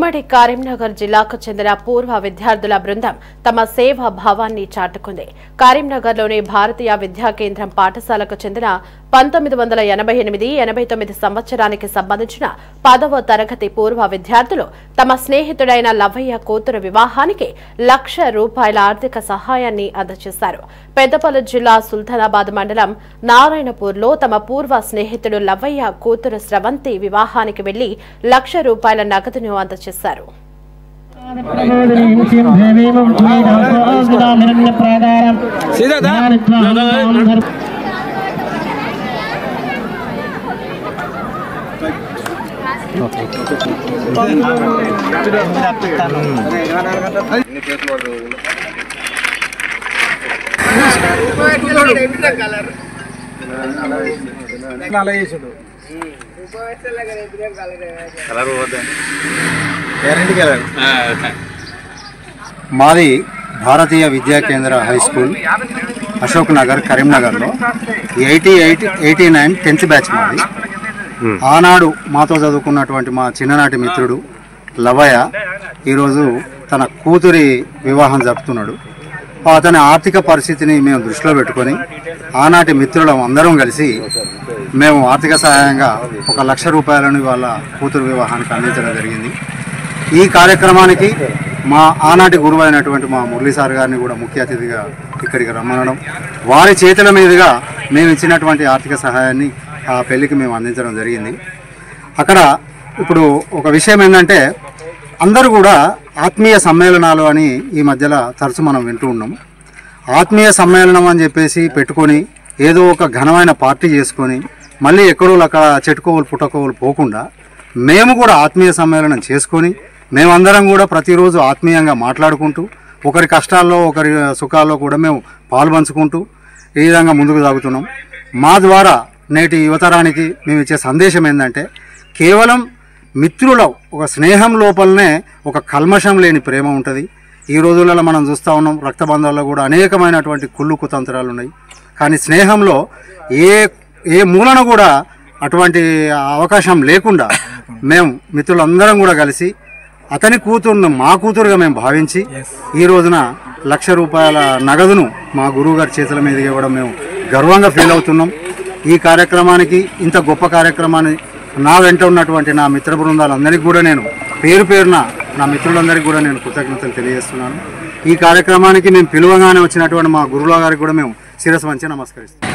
ఉమ్మడి కరీంనగర్ జిల్లాకు చెందిన పూర్వ విద్యార్థుల బృందం తమ సేవా భావాన్ని చాటుకుంది. కరీంనగర్లోని భారతీయ విద్యా కేంద్రం పాఠశాలకు చెందిన 1988-89 సంవత్సరానికి సంబంధించిన 10వ తరగతి పూర్వ విద్యార్థులు తమ స్నేహితుడైన లవ్వయ్య కూతురు వివాహానికి ₹1,00,000 ఆర్థిక సహాయాన్ని అందజేశారు. పెద్దపల్లి జిల్లా సుల్తానాబాద్ మండలం నారాయణపూర్లో తమ పూర్వ స్నేహితుడు లవ్వయ్య కూతురు స్రవంతి వివాహానికి వెళ్లి ₹1,00,000 నగదును అందజేశారు. మాది భారతీయ విద్యా కేంద్ర హై స్కూల్ అశోక్ నగర్ కరీంనగర్లో 88-89 10th బ్యాచ్ మాది. ఆనాడు మాతో చదువుకున్నటువంటి మా చిన్ననాటి మిత్రుడు లవయ్య ఈరోజు తన కూతురి వివాహం జరుపుతున్నాడు. అతని ఆర్థిక పరిస్థితిని మేము దృష్టిలో పెట్టుకొని ఆనాటి మిత్రులం అందరం కలిసి మేము ఆర్థిక సహాయంగా ₹1,00,000 వాళ్ళ కూతురు వివాహానికి అందించడం జరిగింది. ఈ కార్యక్రమానికి మా ఆనాటి గురువు అయినటువంటి మా మురళీ సార్ గారిని కూడా ముఖ్య అతిథిగా ఇక్కడికి రమ్మనడం, వారి చేతుల మీదుగా మేము ఇచ్చినటువంటి ఆర్థిక సహాయాన్ని ఆ పెళ్లికి మేము అందించడం జరిగింది. అక్కడ ఇప్పుడు ఒక విషయం ఏంటంటే అందరూ కూడా ఆత్మీయ సమ్మేళనాలు అని ఈ మధ్యలో తరచు మనం వింటూ ఉన్నాం. ఆత్మీయ సమ్మేళనం అని చెప్పేసి పెట్టుకొని ఏదో ఒక ఘనమైన పార్టీ చేసుకొని మళ్ళీ ఎక్కడో అక్కడ చెట్టుకోవులు పుట్టకోవులు పోకుండా మేము కూడా ఆత్మీయ సమ్మేళనం చేసుకొని మేమందరం కూడా ప్రతిరోజు ఆత్మీయంగా మాట్లాడుకుంటూ ఒకరి కష్టాల్లో ఒకరి సుఖాల్లో కూడా మేము పాల్పంచుకుంటూ ఈ విధంగా ముందుకు సాగుతున్నాం. మా ద్వారా నేటి యువతరానికి మేము ఇచ్చే సందేశం ఏంటంటే కేవలం మిత్రుల ఒక స్నేహం లోపలనే ఒక కల్మషం లేని ప్రేమ ఉంటుంది. ఈ రోజులలో మనం చూస్తూ ఉన్నాం, రక్తబంధాల్లో కూడా అనేకమైనటువంటి కుళ్ళు కుతంత్రాలు ఉన్నాయి. కానీ స్నేహంలో ఏ మూలన కూడా అటువంటి అవకాశం లేకుండా మేము మిత్రులందరం కూడా కలిసి అతని కూతురును మా కూతురుగా మేము భావించి ఈ రోజున ₹1,00,000 నగదును మా గురువు గారి చేతుల మీదుగా ఇవ్వడం మేము గర్వంగా ఫీల్ అవుతున్నాం. ఈ కార్యక్రమానికి ఇంత గొప్ప కార్యక్రమాన్ని నా వెంట ఉన్నటువంటి నా మిత్ర బృందాలందరికీ కూడా నేను పేరు పేరున నా మిత్రులందరికీ కూడా నేను కృతజ్ఞతలు తెలియజేస్తున్నాను. ఈ కార్యక్రమానికి మేము పిలువగానే వచ్చినటువంటి మా గురువుల గారికి కూడా మేము శిరస్సు వంచి నమస్కరిస్తాం.